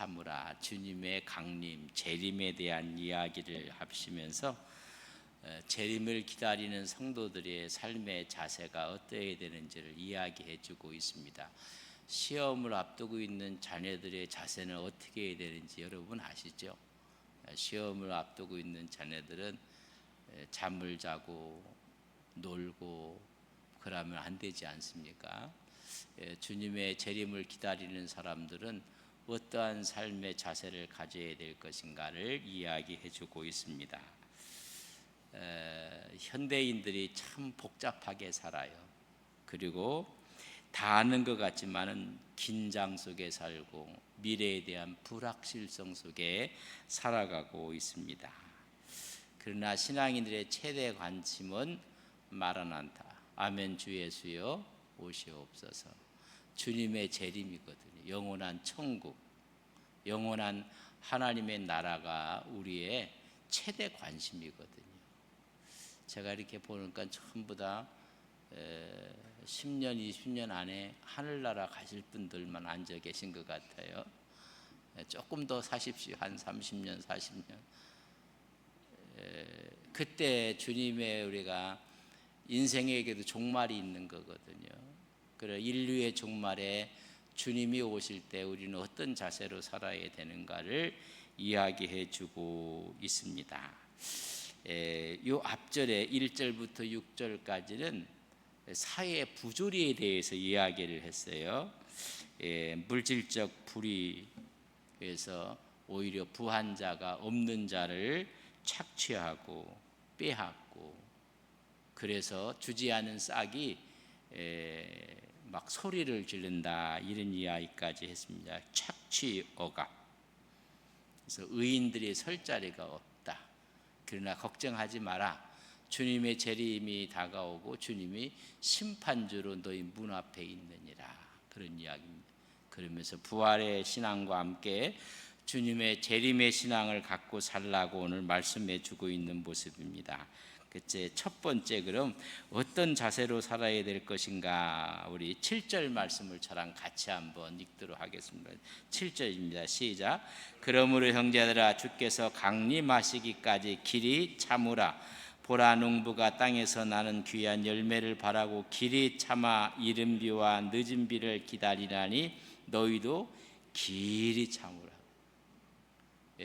참으라, 주님의 강림, 재림에 대한 이야기를 하시면서 재림을 기다리는 성도들의 삶의 자세가 어떠해야 되는지를 이야기해 주고 있습니다. 시험을 앞두고 있는 자녀들의 자세는 어떻게 해야 되는지 여러분 아시죠? 시험을 앞두고 있는 자녀들은 잠을 자고 놀고 그러면 안 되지 않습니까? 주님의 재림을 기다리는 사람들은 어떠한 삶의 자세를 가져야 될 것인가를 이야기해 주고 있습니다. 현대인들이 참 복잡하게 살아요. 그리고 다 아는 것 같지만은 긴장 속에 살고 미래에 대한 불확실성 속에 살아가고 있습니다. 그러나 신앙인들의 최대 관심은 마라나타, 아멘 주 예수여 오시옵소서. 주님의 재림이거든요. 영원한 천국, 영원한 하나님의 나라가 우리의 최대 관심이거든요. 제가 이렇게 보니까 전부 다 10년, 20년 안에 하늘나라 가실 분들만 앉아 계신 것 같아요. 조금 더 사십시오. 한 30년, 40년. 그때 주님의 우리가 인생에게도 종말이 있는 거거든요. 그래 인류의 종말에 주님이 오실 때 우리는 어떤 자세로 살아야 되는가를 이야기해 주고 있습니다. 요 앞절에 1절부터 6절까지는 사회의 부조리에 대해서 이야기를 했어요. 물질적 불의에서 오히려 부한 자가 없는 자를 착취하고 빼앗고, 그래서 주지 않은 싹이 막 소리를 지른다, 이런 이야기까지 했습니다. 착취 억압. 그래서 의인들이 설 자리가 없다. 그러나 걱정하지 마라. 주님의 재림이 다가오고 주님이 심판주로 너희 문 앞에 있느니라, 그런 이야기입니다. 그러면서 부활의 신앙과 함께 주님의 재림의 신앙을 갖고 살라고 오늘 말씀해 주고 있는 모습입니다. 그때 첫 번째, 그럼 어떤 자세로 살아야 될 것인가, 우리 7절 말씀을 저랑 같이 한번 읽도록 하겠습니다. 7절입니다. 시작. 그러므로 형제들아, 주께서 강림하시기까지 길이 참으라. 보라, 농부가 땅에서 나는 귀한 열매를 바라고 길이 참아 이른 비와 늦은 비를 기다리나니 너희도 길이 참으라.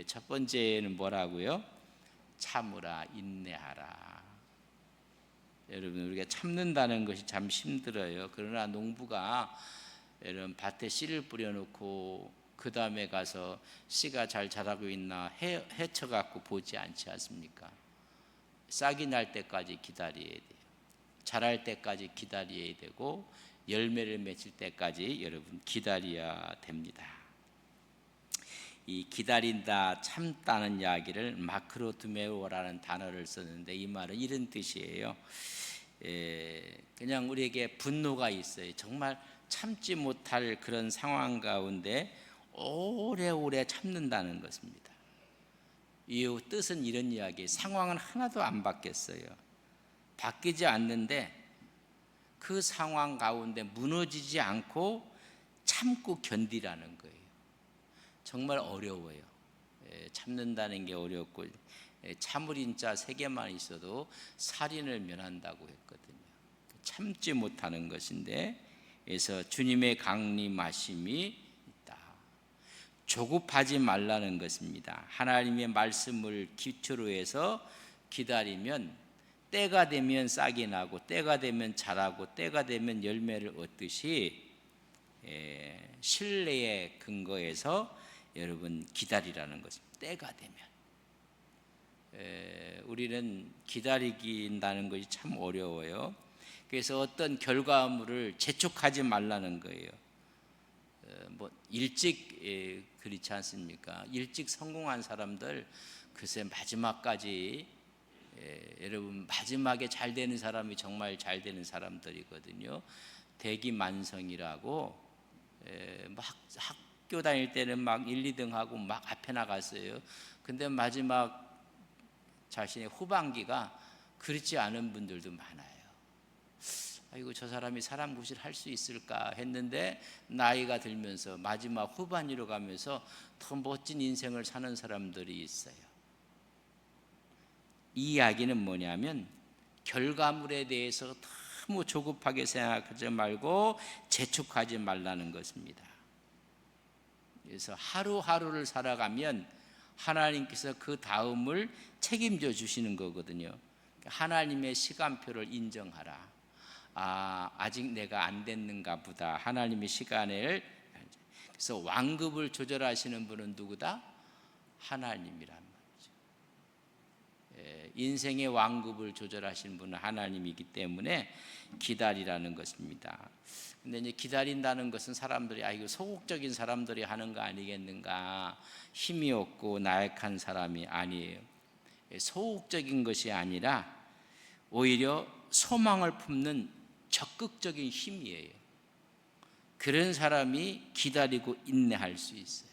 첫 번째는 뭐라고요? 참으라, 인내하라. 여러분, 우리가 참는다는 것이 참 힘들어요. 그러나 농부가 여러분 밭에 씨를 뿌려놓고 그 다음에 가서 씨가 잘 자라고 있나 헤쳐갖고 보지 않지 않습니까? 싹이 날 때까지 기다려야 돼요. 자랄 때까지 기다려야 되고 열매를 맺을 때까지 여러분 기다려야 됩니다. 이 기다린다, 참다는 이야기를 마크로두메오라는 단어를 썼는데 이 말은 이런 뜻이에요. 그냥 우리에게 분노가 있어요. 정말 참지 못할 그런 상황 가운데 오래오래 참는다는 것입니다. 이 뜻은 이런 이야기예요. 상황은 하나도 안 바뀌었어요. 바뀌지 않는데 그 상황 가운데 무너지지 않고 참고 견디라는 거예요. 정말 어려워요. 참는다는 게 어렵고, 참을인 자 3개만 있어도 살인을 면한다고 했거든요. 참지 못하는 것인데, 그래서 주님의 강림하심이 있다. 조급하지 말라는 것입니다. 하나님의 말씀을 기초로 해서 기다리면 때가 되면 싹이 나고 때가 되면 자라고 때가 되면 열매를 얻듯이 신뢰의 근거에서 여러분 기다리라는 것입니다. 때가 되면. 우리는 기다리긴다는 것이 참 어려워요. 그래서 어떤 결과물을 재촉하지 말라는 거예요. 뭐 일찍 그렇지 않습니까? 일찍 성공한 사람들 글쎄 마지막까지 여러분 마지막에 잘 되는 사람이 정말 잘 되는 사람들이거든요. 대기만성이라고 막 학교 다닐 때는 막 1, 2등 하고 막 앞에 나갔어요. 근데 마지막 자신의 후반기가 그렇지 않은 분들도 많아요. 아이고 저 사람이 사람 구실 할 수 있을까 했는데 나이가 들면서 마지막 후반으로 가면서 더 멋진 인생을 사는 사람들이 있어요. 이 이야기는 뭐냐면 결과물에 대해서 너무 조급하게 생각하지 말고 재촉하지 말라는 것입니다. 그래서 하루하루를 살아가면 하나님께서 그 다음을 책임져 주시는 거거든요. 하나님의 시간표를 인정하라. 아직 내가 안 됐는가 보다. 하나님의 시간을. 그래서 완급을 조절하시는 분은 누구다? 하나님이란 말이죠. 인생의 완급을 조절하시는 분은 하나님이기 때문에 기다리라는 것입니다. 근데 이제 기다린다는 것은 사람들이 이거 소극적인 사람들이 하는 거 아니겠는가, 힘이 없고 나약한 사람이 아니에요. 소극적인 것이 아니라 오히려 소망을 품는 적극적인 힘이에요. 그런 사람이 기다리고 인내할 수 있어요.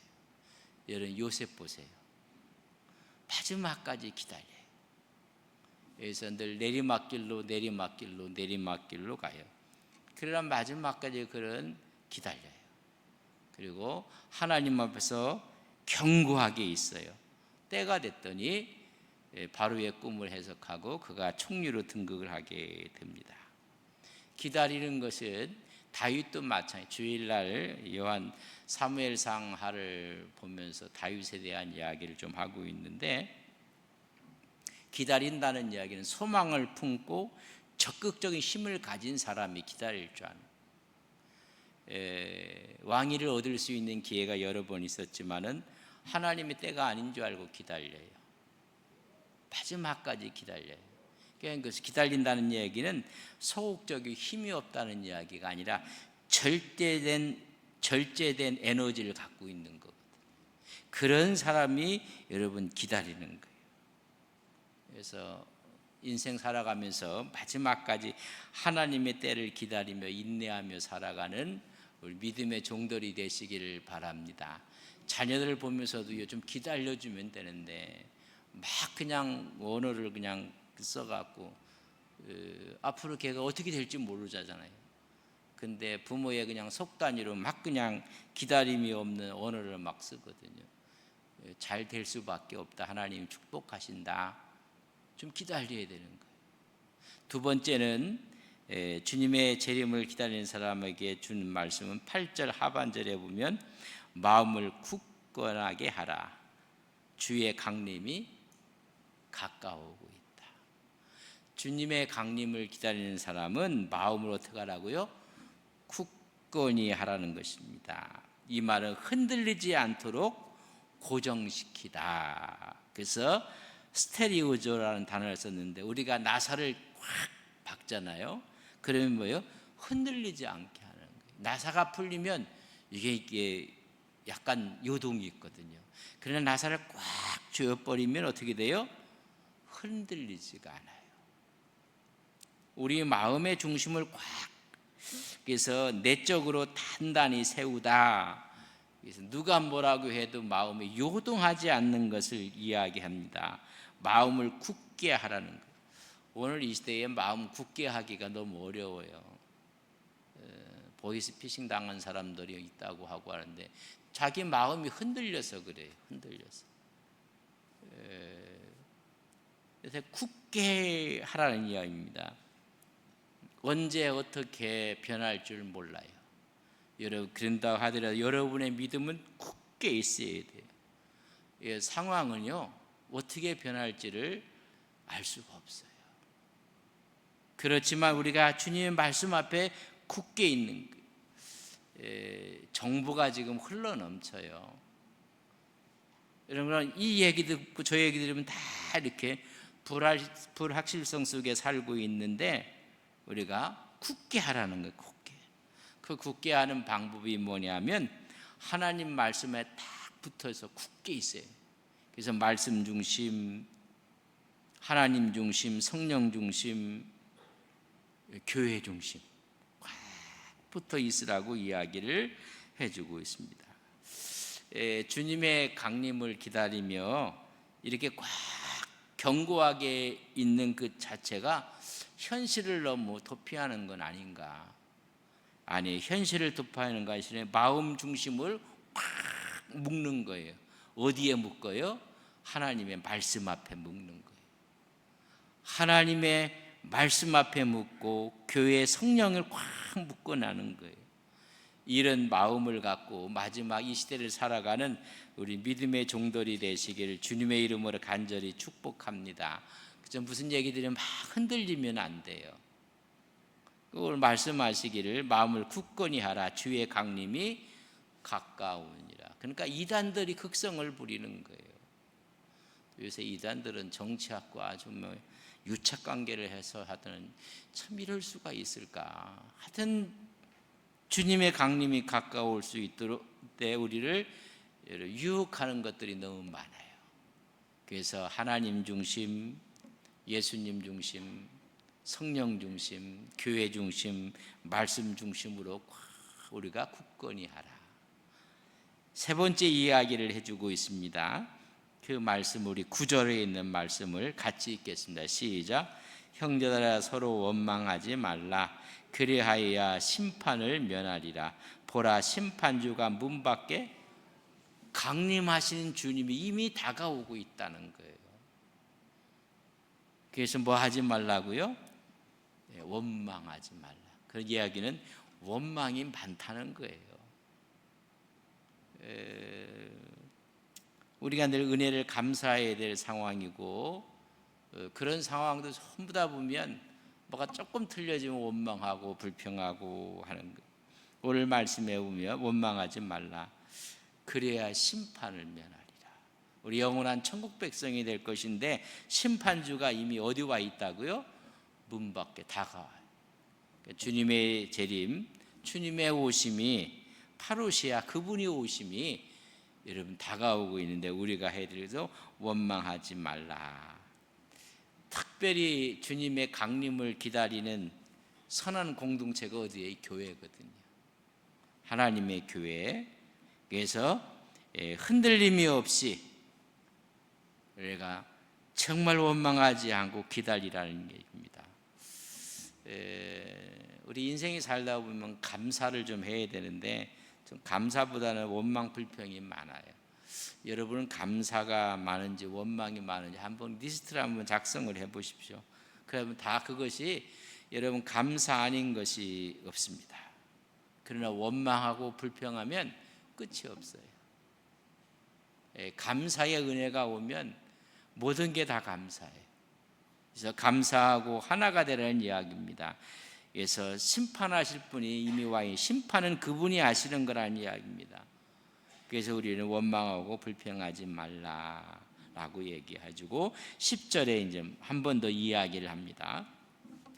여러분 요셉 보세요. 마지막까지 기다려요. 그래서 늘 내리막길로 가요. 그러나 마지막까지 그런 기다려요. 그리고 하나님 앞에서 견고하게 있어요. 때가 됐더니 바로의 꿈을 해석하고 그가 총리로 등극을 하게 됩니다. 기다리는 것은 다윗도 마찬가지. 주일날 요한 사무엘상하를 보면서 다윗에 대한 이야기를 좀 하고 있는데, 기다린다는 이야기는 소망을 품고 적극적인 힘을 가진 사람이 기다릴 줄 아는. 왕위를 얻을 수 있는 기회가 여러 번 있었지만은 하나님의 때가 아닌 줄 알고 기다려요. 마지막까지 기다려요. 그러니까 기다린다는 이야기는 소극적인 힘이 없다는 이야기가 아니라 절제된 에너지를 갖고 있는 거거든요. 그런 사람이 여러분 기다리는 거예요. 그래서 인생 살아가면서 마지막까지 하나님의 때를 기다리며 인내하며 살아가는 우리 믿음의 종들이 되시기를 바랍니다. 자녀들을 보면서도 좀 기다려주면 되는데 막 그냥 언어를 그냥 써갖고 앞으로 걔가 어떻게 될지 모르잖아요. 근데 부모의 그냥 속단위로 막 그냥 기다림이 없는 언어를 막 쓰거든요. 잘 될 수밖에 없다. 하나님 축복하신다. 좀 기다려야 되는 거예요. 두 번째는 주님의 재림을 기다리는 사람에게 준 말씀은 8절 하반절에 보면 마음을 굳건하게 하라. 주의 강림이 가까우고 있다. 주님의 강림을 기다리는 사람은 마음을 어떻게 하라고요? 굳건히 하라는 것입니다. 이 말은 흔들리지 않도록 고정시키다. 그래서 스테리오조라는 단어를 썼는데, 우리가 나사를 확 박잖아요. 그러면 뭐예요? 흔들리지 않게 하는 거예요. 나사가 풀리면 이게 약간 요동이 있거든요. 그러나 나사를 꽉 조여버리면 어떻게 돼요? 흔들리지가 않아요. 우리 마음의 중심을 꽉, 그래서 내적으로 단단히 세우다. 그래서 누가 뭐라고 해도 마음이 요동하지 않는 것을 이야기합니다. 마음을 굳게 하라는 것. 오늘 이 시대에 마음 굳게 하기가 너무 어려워요. 보이스피싱 당한 사람들이 있다고 하고 하는데 자기 마음이 흔들려서 그래요. 흔들려서. 그래서 굳게 하라는 이야기입니다. 언제 어떻게 변할 줄 몰라요. 여러분, 그런다 하더라도 여러분의 믿음은 굳게 있어야 돼요. 상황은요 어떻게 변할지를 알 수가 없어요. 그렇지만 우리가 주님의 말씀 앞에 굳게 있는 거예요. 정보가 지금 흘러넘쳐요. 여러분, 이 얘기 듣고 저 얘기 들으면 다 이렇게 불확실성 속에 살고 있는데 우리가 굳게 하라는 거예요. 굳게. 그 굳게 하는 방법이 뭐냐면 하나님 말씀에 딱 붙어서 굳게 있어요. 그래서 말씀 중심, 하나님 중심, 성령 중심, 교회 중심 꽉 붙어 있으라고 이야기를 해주고 있습니다. 주님의 강림을 기다리며 이렇게 꽉 견고하게 있는 그 자체가 현실을 너무 도피하는 건 아닌가? 아니, 현실을 도피하는 것이 아니라 마음 중심을 꽉 묶는 거예요. 어디에 묶어요? 하나님의 말씀 앞에 묶는 거예요. 하나님의 말씀 앞에 묶고 교회의 성령을 꽉 묶어나는 거예요. 이런 마음을 갖고 마지막 이 시대를 살아가는 우리 믿음의 종들이 되시기를 주님의 이름으로 간절히 축복합니다. 그저 무슨 얘기들이 막 흔들리면 안 돼요. 그걸 말씀하시기를 마음을 굳건히 하라. 주의 강림이 가까우니라. 그러니까 이단들이 극성을 부리는 거예요. 요새 이단들은 정치학과 아주 유착관계를 해서 하여튼 참 이럴 수가 있을까. 하여튼 주님의 강림이 가까울 수 있도록 우리를 유혹하는 것들이 너무 많아요. 그래서 하나님 중심, 예수님 중심, 성령 중심, 교회 중심, 말씀 중심으로 우리가 굳건히 하라. 세 번째 이야기를 해주고 있습니다. 그 말씀, 우리 9절에 있는 말씀을 같이 읽겠습니다. 시작. 형제들아 서로 원망하지 말라. 그리하여야 심판을 면하리라. 보라, 심판주가 문 밖에 강림하시는 주님이 이미 다가오고 있다는 거예요. 그래서 뭐 하지 말라고요? 원망하지 말라. 그 이야기는 원망이 많다는 거예요. 우리가 늘 은혜를 감사해야 될 상황이고, 그런 상황도 전부 다 보면 뭐가 조금 틀려지면 원망하고 불평하고 하는 거. 오늘 말씀에 보면 원망하지 말라. 그래야 심판을 면하리라. 우리 영원한 천국 백성이 될 것인데 심판주가 이미 어디 와 있다고요? 문 밖에 다가와요. 주님의 재림, 주님의 오심이 파루시아, 그분이 오심이 여러분 다가오고 있는데 우리가 해드려서 원망하지 말라. 특별히 주님의 강림을 기다리는 선한 공동체가 어디에? 교회거든요. 하나님의 교회. 그래서 흔들림이 없이 우리가 정말 원망하지 않고 기다리라는 얘기입니다. 우리 인생이 살다 보면 감사를 좀 해야 되는데 좀 감사보다는 원망 불평이 많아요. 여러분은 감사가 많은지 원망이 많은지 한번 리스트를 한번 작성을 해보십시오. 그러면 다 그것이 여러분 감사 아닌 것이 없습니다. 그러나 원망하고 불평하면 끝이 없어요. 감사의 은혜가 오면 모든 게 다 감사해요. 그래서 감사하고 하나가 되라는 이야기입니다. 그래서 심판하실 분이 이미 와 있는, 심판은 그분이 하시는 거라는 이야기입니다. 그래서 우리는 원망하고 불평하지 말라라고 얘기해주고 10절에 이제 한 번 더 이야기를 합니다.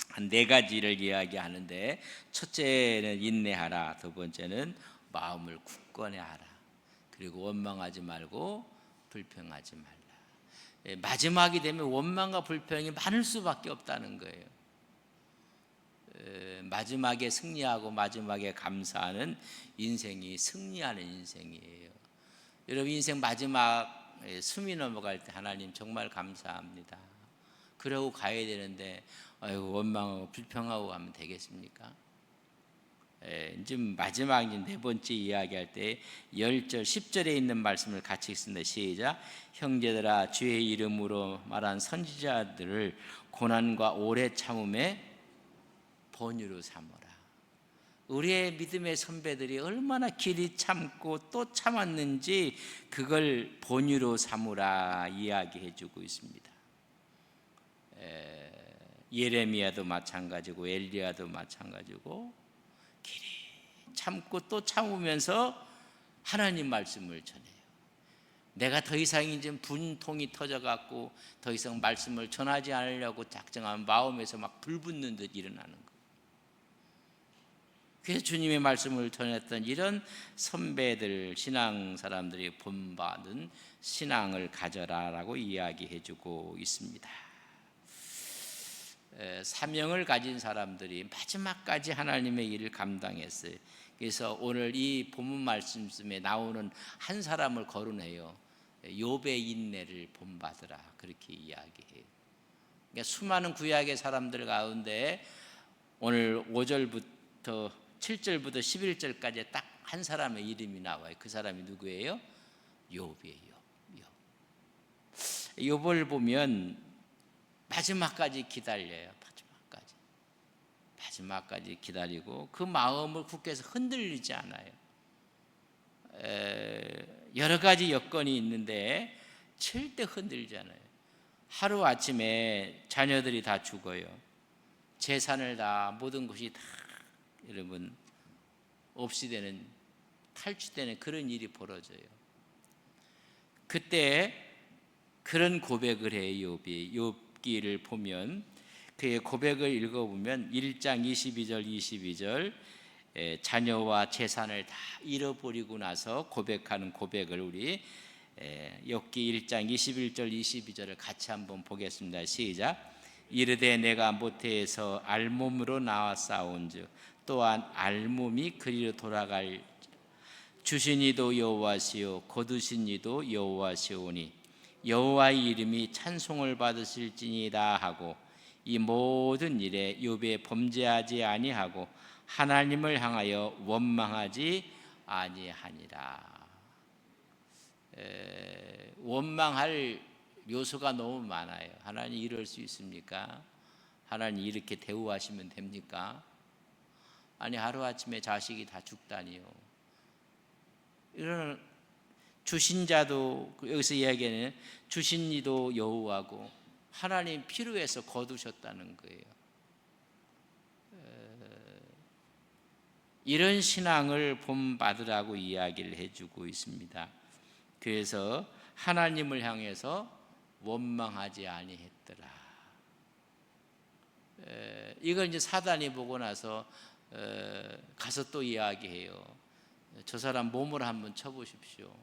한 네 가지를 이야기하는데 첫째는 인내하라, 두 번째는 마음을 굳건히 하라, 그리고 원망하지 말고 불평하지 말라. 마지막이 되면 원망과 불평이 많을 수밖에 없다는 거예요. 마지막에 승리하고 마지막에 감사하는 인생이 승리하는 인생이에요. 여러분 인생 마지막 숨이 넘어갈 때 하나님 정말 감사합니다. 그러고 가야 되는데 아이고 원망하고 불평하고 하면 되겠습니까? 지금 마지막 네 번째 이야기할 때 10절 10절에 있는 말씀을 같이 읽습니다. 시작. 형제들아 주의 이름으로 말한 선지자들을 고난과 오래 참음에 본유로 삼으라. 우리의 믿음의 선배들이 얼마나 길이 참고 또 참았는지 그걸 본유로 삼으라 이야기해 주고 있습니다. 예레미야도 마찬가지고 엘리야도 마찬가지고 길이 참고 또 참으면서 하나님 말씀을 전해요. 내가 더 이상 이제 분통이 터져갖고 더 이상 말씀을 전하지 않으려고 작정하면 마음에서 막 불붙는 듯 일어나는 거. 그래서 주님의 말씀을 전했던 이런 선배들, 신앙 사람들이 본받은 신앙을 가져라라고 이야기해주고 있습니다. 사명을 가진 사람들이 마지막까지 하나님의 일을 감당했어요. 그래서 오늘 이 본문 말씀에 나오는 한 사람을 거론해요. 욥의 인내를 본받으라 그렇게 이야기해요. 그러니까 수많은 구약의 사람들 가운데 오늘 5절부터 7절부터 11절까지 딱 한 사람의 이름이 나와요. 그 사람이 누구예요? 욥이에요. 욥을 보면 마지막까지 기다려요. 마지막까지 기다리고 그 마음을 굳게서 흔들리지 않아요. 여러 가지 여건이 있는데 절대 흔들리지 않아요. 하루아침에 자녀들이 다 죽어요. 재산을 다, 모든 것이 다 여러분 없이 되는, 탈취되는 그런 일이 벌어져요. 그때 그런 고백을 해요. 욥이. 욥기를 보면 그의 고백을 읽어보면 1장 22절 자녀와 재산을 다 잃어버리고 나서 고백하는 고백을 우리 욥기 1장 21절 22절을 같이 한번 보겠습니다. 시작. 이르되 내가 모태에서 알몸으로 나와 싸운즉 또한 알몸이 그리로 돌아갈 주신 이도 여호와시요 거두신 이도 여호와시오니 여호와의 이름이 찬송을 받으실지니이다 하고 이 모든 일에 욥이 범죄하지 아니하고 하나님을 향하여 원망하지 아니하니라. 원망할 요소가 너무 많아요. 하나님 이럴 수 있습니까? 하나님 이렇게 대우하시면 됩니까? 아니 하루아침에 자식이 다 죽다니요. 이런 주신 자도, 여기서 이야기하는 주신 이도 여호와고 하나님 필요해서 거두셨다는 거예요. 이런 신앙을 본받으라고 이야기를 해주고 있습니다. 그래서 하나님을 향해서 원망하지 아니했더라. 이걸 이제 사단이 보고 나서 가서 또 이야기해요. 저 사람 몸을 한번 쳐보십시오.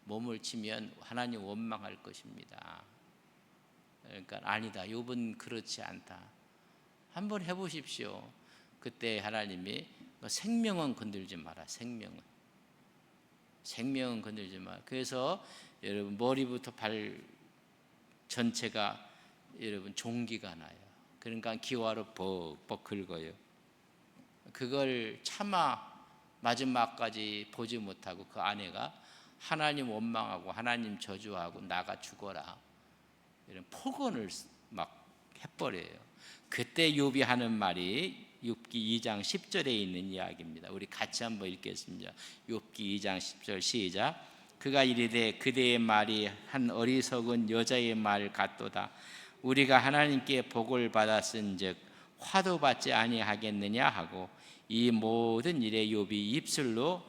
몸을 치면 하나님 원망할 것입니다. 그러니까 아니다. 욥은 그렇지 않다. 한번 해보십시오. 그때 하나님이 생명은 건들지 마라. 생명은 건들지 마라. 그래서 여러분 머리부터 발 전체가 여러분 종기가 나요. 그러니까 기와로 벅벅 긁어요. 그걸 차마 마지막까지 보지 못하고 그 아내가 하나님 원망하고 하나님 저주하고 나가 죽어라 이런 폭언을 막 해버려요. 그때 욥이 하는 말이 욥기 2장 10절에 있는 이야기입니다. 우리 같이 한번 읽겠습니다. 욥기 2장 10절 시작. 그가 이르되 그대의 말이 한 어리석은 여자의 말 같도다. 우리가 하나님께 복을 받았은즉 화도 받지 아니하겠느냐 하고 이 모든 일에 욥이 입술로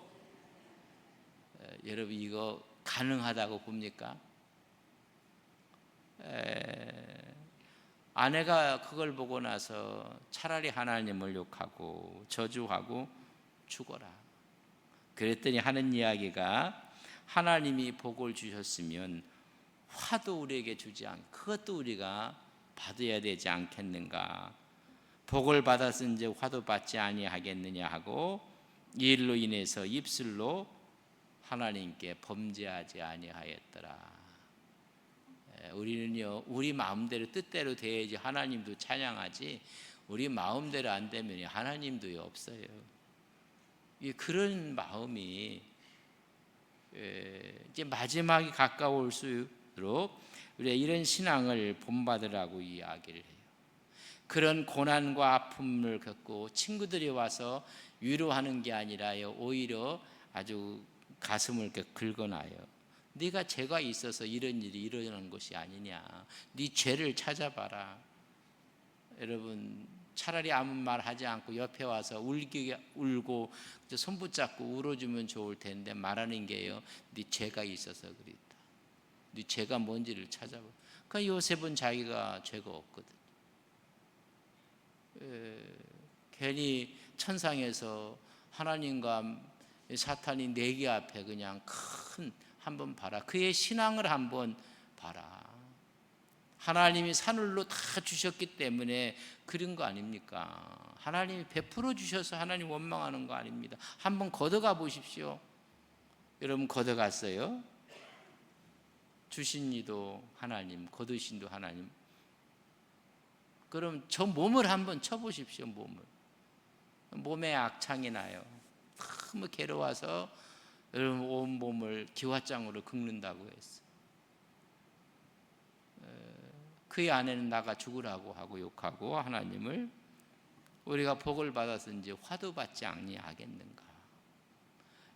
여러분 이거 가능하다고 봅니까? 아내가 그걸 보고 나서 차라리 하나님을 욕하고 저주하고 죽어라. 그랬더니 하는 이야기가 하나님이 복을 주셨으면 화도 우리에게 주지 않고 그것도 우리가 받아야 되지 않겠는가. 복을 받았은즉 화도 받지 아니하겠느냐 하고 이 일로 인해서 입술로 하나님께 범죄하지 아니하였더라. 우리는요 우리 마음대로 뜻대로 돼야지 하나님도 찬양하지 우리 마음대로 안 되면 하나님도 없어요. 그런 마음이 이제 마지막이 가까울수록 우리가 이런 신앙을 본받으라고 이야기를 해요. 그런 고난과 아픔을 겪고 친구들이 와서 위로하는 게 아니라요 오히려 아주 가슴을 이렇게 긁어놔요. 네가 죄가 있어서 이런 일이 일어나는 것이 아니냐. 네 죄를 찾아봐라. 여러분 차라리 아무 말 하지 않고 옆에 와서 울고 손 붙잡고 울어주면 좋을 텐데 말하는 게요 네 죄가 있어서 그랬다. 네 죄가 뭔지를 찾아봐. 그러니까 요셉은 자기가 죄가 없거든. 괜히 천상에서 하나님과 사탄이 내기 앞에 그냥 큰 한번 봐라. 그의 신앙을 한번 봐라. 하나님이 산울로 다 주셨기 때문에 그런 거 아닙니까? 하나님이 베풀어 주셔서 하나님 원망하는 거 아닙니다. 한번 걷어가 보십시오. 여러분 걷어갔어요? 주신 이도 하나님, 거두신 이도 하나님. 그럼 저 몸을 한번 쳐보십시오. 몸에 악창이 나요. 너무 괴로워서 여러분 온 몸을 기와장으로 긁는다고 했어. 그의 아내는 나가 죽으라고 하고 욕하고 하나님을 우리가 복을 받았은지 화도 받지 아니하겠는가.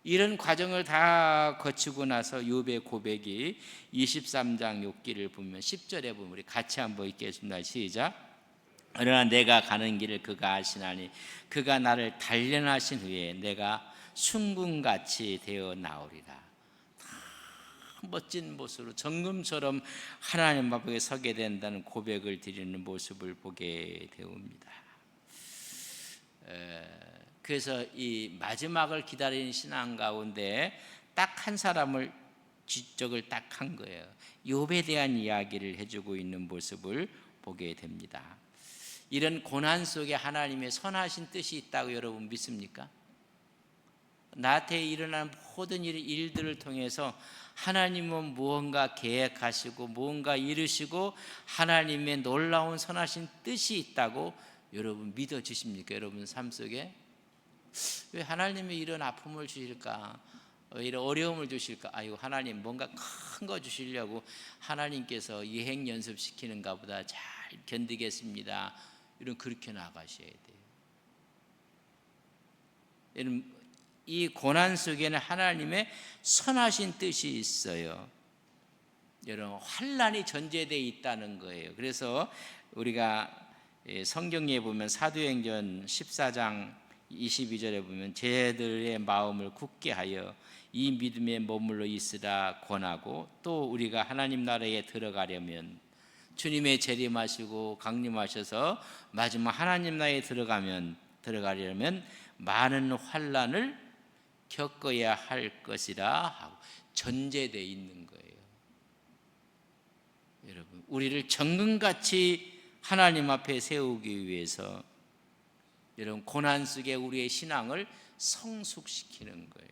이런 과정을 다 거치고 나서 욥의 고백이 23장 욥기를 보면 10절에 보면 우리 같이 한번 읽겠습니다. 시작. 그러나 내가 가는 길을 그가 아시나니 그가 나를 단련하신 후에 내가 순금같이 되어 나오리라. 멋진 모습으로 정금처럼 하나님 앞에 서게 된다는 고백을 드리는 모습을 보게 되옵니다. 그래서 이 마지막을 기다리는 신앙 가운데 딱 한 사람을 지적을 딱 한 거예요. 욥에 대한 이야기를 해주고 있는 모습을 보게 됩니다. 이런 고난 속에 하나님의 선하신 뜻이 있다고 여러분 믿습니까? 나한테 일어나는 모든 일들을 통해서 하나님은 무언가 계획하시고 무언가 이루시고 하나님의 놀라운 선하신 뜻이 있다고 여러분 믿어지십니까? 여러분 삶 속에 왜 하나님이 이런 아픔을 주실까? 이런 어려움을 주실까? 아유, 하나님 뭔가 큰 거 주시려고 하나님께서 예행 연습시키는가 보다. 잘 견디겠습니다. 이런 그렇게 나가셔야 돼요. 여러분 이 고난 속에는 하나님의 선하신 뜻이 있어요. 여러분 환난이 전제되어 있다는 거예요. 그래서 우리가 성경에 보면 사도행전 14장 22절에 보면 쟤들의 마음을 굳게 하여 이 믿음에 머물러 있으라 권하고, 또 우리가 하나님 나라에 들어가려면 주님의 재림하시고 강림하셔서 마지막 하나님 나라에 들어가려면 많은 환난을 겪어야 할 것이라 하고 전제되어 있는 거예요. 여러분 우리를 정금같이 하나님 앞에 세우기 위해서 여러분 고난 속에 우리의 신앙을 성숙시키는 거예요.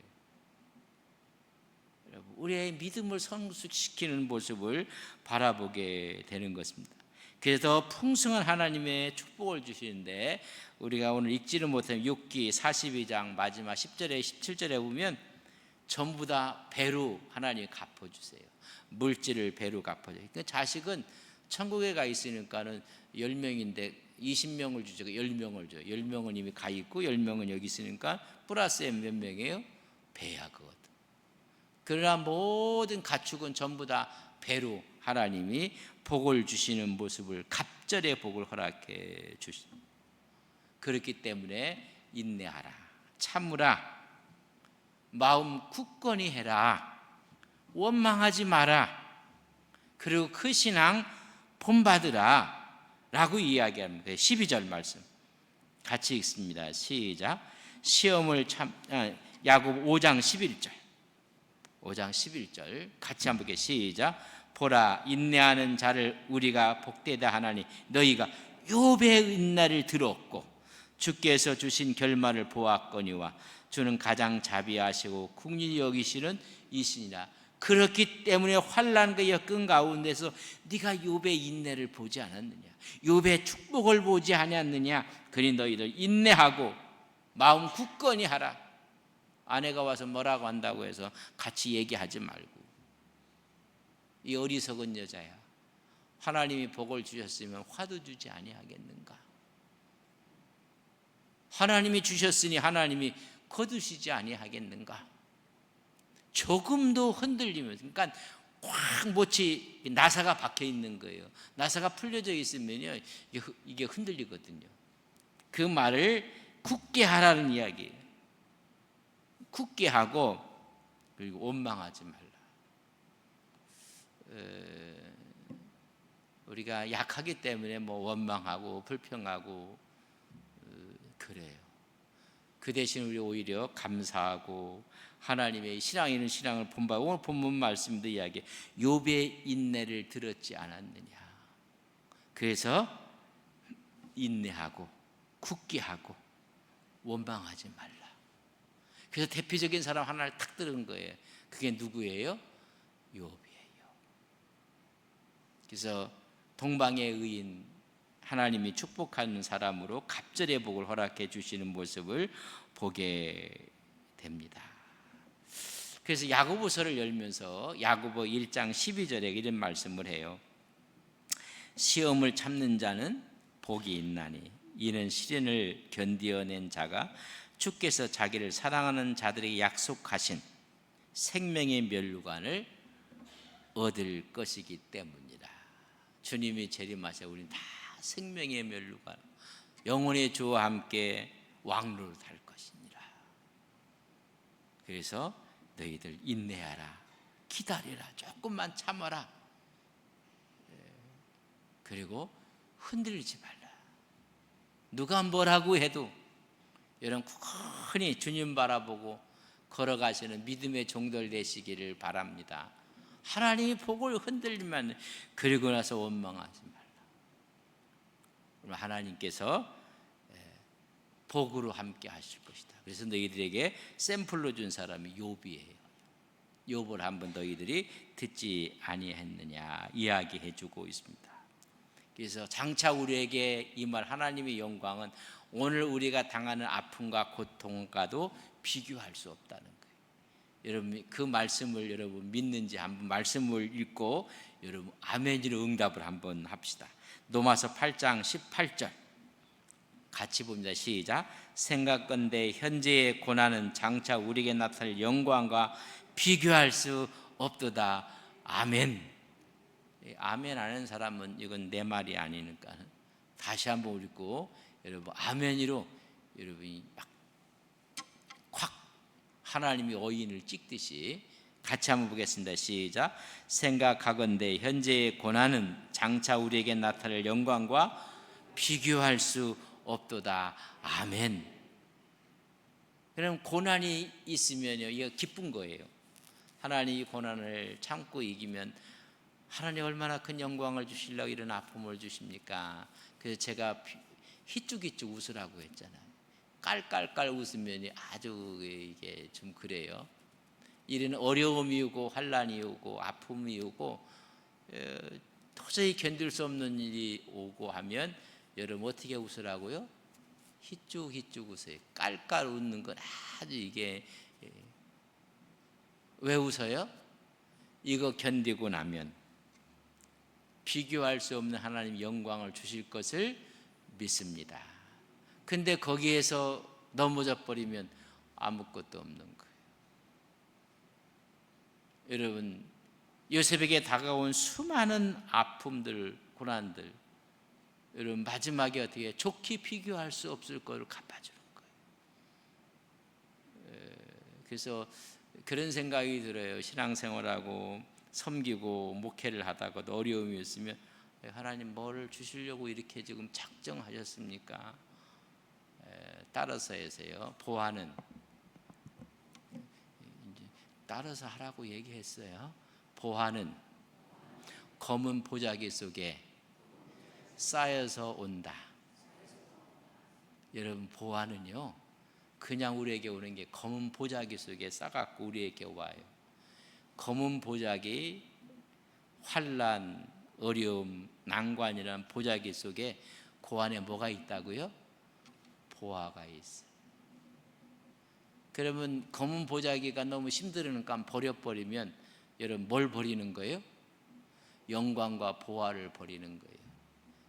여러분 우리의 믿음을 성숙시키는 모습을 바라보게 되는 것입니다. 그래서 풍성한 하나님의 축복을 주시는데 우리가 오늘 읽지를 못한 욥기 42장 마지막 10절에 17절에 보면 전부 다 배로 하나님이 갚아주세요. 물질을 배로 갚아줘요. 그러니까 자식은 천국에 가 있으니까는 10명인데 20명을 주죠. 10명을 줘요. 10명은 이미 가 있고 10명은 여기 있으니까 플러스에 몇 명이에요? 배야 그것. 그러나 모든 가축은 전부 다 배로 하나님이 복을 주시는 모습을 갑절의 복을 허락해 주십니다. 그렇기 때문에 인내하라, 참으라, 마음 굳건히 해라, 원망하지 마라, 그리고 그 신앙 본받으라 라고 이야기합니다. 12절 말씀 같이 읽습니다. 시작. 시험을 야고보 5장 11절 5장 11절 같이 한번 볼게요. 시작. 보라, 인내하는 자를 우리가 복되다 하나니 너희가 욥의 인내를 들었고 주께서 주신 결말을 보았거니와 주는 가장 자비하시고 긍휼히 여기시는 이시니라. 그렇기 때문에 환난과 역경 가운데서 네가 욥의 인내를 보지 않았느냐, 욥의 축복을 보지 않았느냐. 그니 너희들 인내하고 마음 굳건히 하라. 아내가 와서 뭐라고 한다고 해서 같이 얘기하지 말고, 이 어리석은 여자야, 하나님이 복을 주셨으면 화도 주지 아니하겠는가? 하나님이 주셨으니 하나님이 거두시지 아니하겠는가? 조금도 흔들리면, 그러니까 꽉 못이 나사가 박혀 있는 거예요. 나사가 풀려져 있으면요 이게 흔들리거든요. 그 말을 굳게 하라는 이야기예요. 굳게 하고 그리고 원망하지 말라. 우리가 약하기 때문에 뭐 원망하고 불평하고 그래요. 그 대신 우리 오히려 감사하고 하나님의 신앙 있는 신앙을 본받고, 오늘 본문 말씀도 이야기 욥의 인내를 들었지 않았느냐. 그래서 인내하고 굳게 하고 원망하지 말라. 그래서 대표적인 사람 하나를 탁 들은 거예요. 그게 누구예요? 욥이에요. 그래서 동방의 의인 하나님이 축복하는 사람으로 갑절의 복을 허락해 주시는 모습을 보게 됩니다. 그래서 야고보서를 열면서 야고보 1장 12절에 이런 말씀을 해요. 시험을 참는 자는 복이 있나니 이는 시련을 견디어낸 자가 주께서 자기를 사랑하는 자들에게 약속하신 생명의 면류관을 얻을 것이기 때문이라. 주님이 재림하셔 우리는 다 생명의 면류관, 영원의 주와 함께 왕노릇할 것이니라. 그래서 너희들 인내하라, 기다리라, 조금만 참아라. 그리고 흔들리지 말라. 누가 뭐라고 해도 여러분 굳건히 주님 바라보고 걸어가시는 믿음의 종들 되시기를 바랍니다. 하나님이 복을 흔들리면 그리고 나서 원망하지 말라. 하나님께서 복으로 함께 하실 것이다. 그래서 너희들에게 샘플로 준 사람이 욥이에요. 욥을 한번 너희들이 듣지 아니했느냐 이야기해 주고 있습니다. 그래서 장차 우리에게 임할 하나님의 영광은 오늘 우리가 당하는 아픔과 고통과도 비교할 수 없다는 거예요. 여러분 그 말씀을 여러분 믿는지 한번 말씀을 읽고 여러분 아멘으로 응답을 한번 합시다. 로마서 8장 18절 같이 봅니다. 시작. 생각건대 현재의 고난은 장차 우리에게 나타날 영광과 비교할 수 없도다. 아멘. 아멘 하는 사람은 이건 내 말이 아니니까 다시 한번 읽고 여러분 아멘으로 여러분이 막 콱 하나님이 어인을 찍듯이 같이 한번 보겠습니다. 시작. 생각하건대 현재의 고난은 장차 우리에게 나타날 영광과 비교할 수 없도다. 아멘. 그럼 고난이 있으면요 이거 기쁜 거예요. 하나님이 고난을 참고 이기면 하나님 얼마나 큰 영광을 주시려고 이런 아픔을 주십니까? 그래서 제가 희죽희죽 웃으라고 했잖아요. 깔깔깔 웃으면 아주 이게 좀 그래요. 이런 어려움이 오고 환난이 오고 아픔이 오고 도저히 견딜 수 없는 일이 오고 하면 여러분 어떻게 웃으라고요? 희죽희죽 웃어요. 깔깔 웃는 건 아주 이게 왜 웃어요? 이거 견디고 나면 비교할 수 없는 하나님 영광을 주실 것을 믿습니다. 근데 거기에서 넘어져 버리면 아무것도 없는 거예요. 여러분 요셉에게 다가온 수많은 아픔들, 고난들 여러분 마지막에 어떻게 좋게 비교할 수 없을 것을 갚아주는 거예요. 그래서 그런 생각이 들어요. 신앙생활하고 섬기고 목회를 하다가도 어려움이 있으면 하나님 뭐를 주시려고 이렇게 지금 작정하셨습니까? 따라서 해서요. 보아는 따라서 하라고 얘기했어요. 보아는 검은 보자기 속에 쌓여서 온다. 여러분 보아는요 그냥 우리에게 오는 게 검은 보자기 속에 싸갖고 우리에게 와요. 검은 보자기, 환난, 어려움, 난관이라는 보자기 속에 그 안에 뭐가 있다고요? 보아가 있어요. 그러면 검은 보자기가 너무 힘들으니까 버려버리면 여러분 뭘 버리는 거예요? 영광과 보아를 버리는 거예요.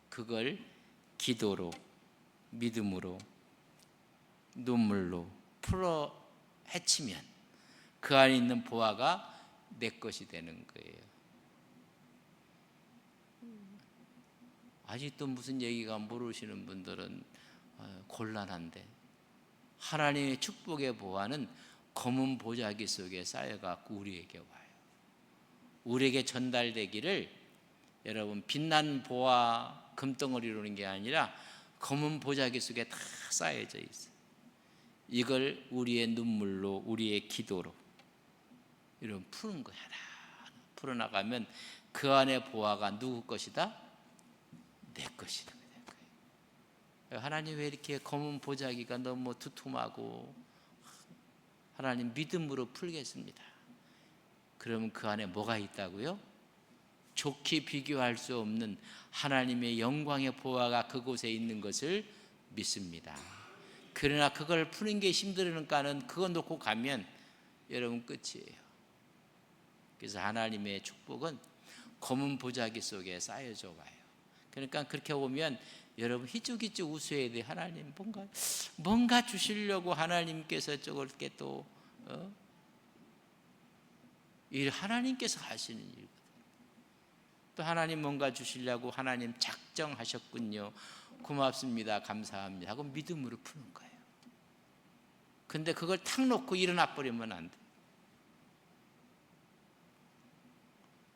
그걸 기도로, 믿음으로, 눈물로 풀어 헤치면 그 안에 있는 보아가 내 것이 되는 거예요. 아직도 무슨 얘기가 모르시는 분들은 곤란한데 하나님의 축복의 보아는 검은 보자기 속에 쌓여갖고 우리에게 와요. 우리에게 전달되기를 여러분 빛난 보아 금덩어리로 오는 게 아니라 검은 보자기 속에 다 쌓여져 있어요. 이걸 우리의 눈물로 우리의 기도로 이런 푸는 거야. 풀어나가면 그 안에 보아가 누구 것이다? 내 것이다. 하나님 왜 이렇게 검은 보자기가 너무 두툼하고 하나님 믿음으로 풀겠습니다. 그러면 그 안에 뭐가 있다고요? 좋게 비교할 수 없는 하나님의 영광의 보화가 그곳에 있는 것을 믿습니다. 그러나 그걸 푸는 게 힘들으니까는 그거 놓고 가면 여러분 끝이에요. 그래서 하나님의 축복은 검은 보자기 속에 쌓여져 와요. 그러니까 그렇게 보면 여러분 희죽희죽 웃어야 돼. 하나님 뭔가 주시려고 하나님께서 저렇게 또 일 하나님께서 하시는 일거든. 또 하나님 뭔가 주시려고 하나님 작정하셨군요. 고맙습니다. 감사합니다. 하고 믿음으로 푸는 거예요. 근데 그걸 탁 놓고 일어나 버리면 안 돼.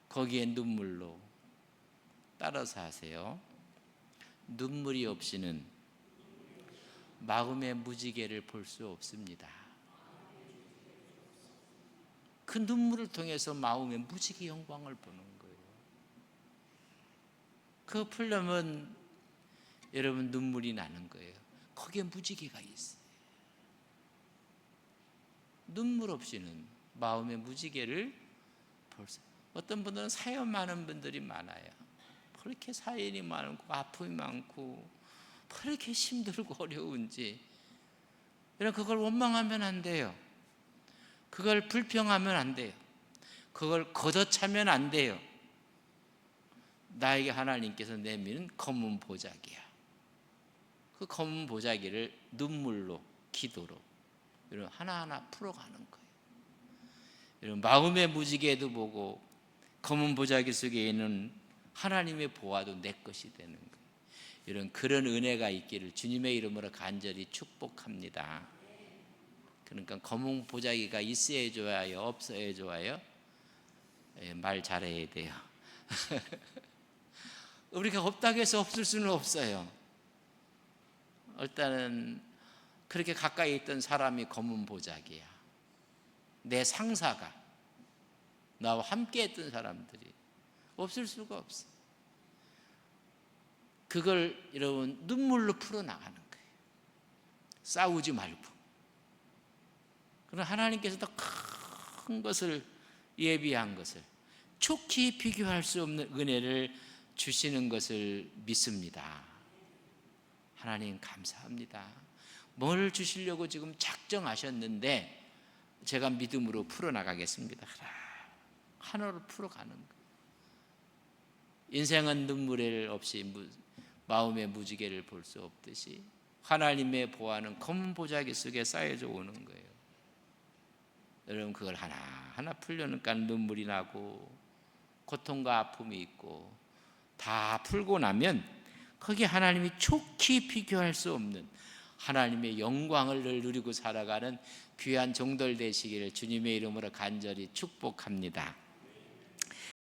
거기에 눈물로 따라서 하세요. 눈물이 없이는 마음의 무지개를 볼 수 없습니다. 그 눈물을 통해서 마음의 무지개 영광을 보는 거예요. 그거 풀려면 여러분 눈물이 나는 거예요. 거기에 무지개가 있어요. 눈물 없이는 마음의 무지개를 볼 수. 어떤 분들은 사연 많은 분들이 많아요. 그렇게 사연이 많고 아픔이 많고 그렇게 힘들고 어려운지 여러분 그걸 원망하면 안 돼요. 그걸 불평하면 안 돼요. 그걸 걷어차면 안 돼요. 나에게 하나님께서 내미는 검은 보자기야. 그 검은 보자기를 눈물로 기도로 여러분 하나하나 풀어가는 거예요. 여러분 마음의 무지개도 보고 검은 보자기 속에 있는 하나님의 보화도 내 것이 되는 거예요. 이런 그런 은혜가 있기를 주님의 이름으로 간절히 축복합니다. 그러니까 검은 보자기가 있어야 좋아요, 없어야 좋아요? 말 잘해야 돼요. 우리가 없다고 해서 없을 수는 없어요. 일단은 그렇게 가까이 있던 사람이 검은 보자기야. 내 상사가 나와 함께 했던 사람들이 없을 수가 없어. 그걸 여러분 눈물로 풀어나가는 거예요. 싸우지 말고. 그럼 하나님께서 더 큰 것을 예비한 것을 촉히 비교할 수 없는 은혜를 주시는 것을 믿습니다. 하나님 감사합니다. 뭘 주시려고 지금 작정하셨는데 제가 믿음으로 풀어나가겠습니다. 하나로 풀어가는 거예요. 인생은 눈물 없이 마음의 무지개를 볼 수 없듯이 하나님의 보화는 검은 보자기 속에 쌓여져 오는 거예요. 여러분 그걸 하나하나 풀려니까 눈물이 나고 고통과 아픔이 있고 다 풀고 나면 거기에 하나님이 촉히 비교할 수 없는 하나님의 영광을 누리고 살아가는 귀한 종들 되시기를 주님의 이름으로 간절히 축복합니다.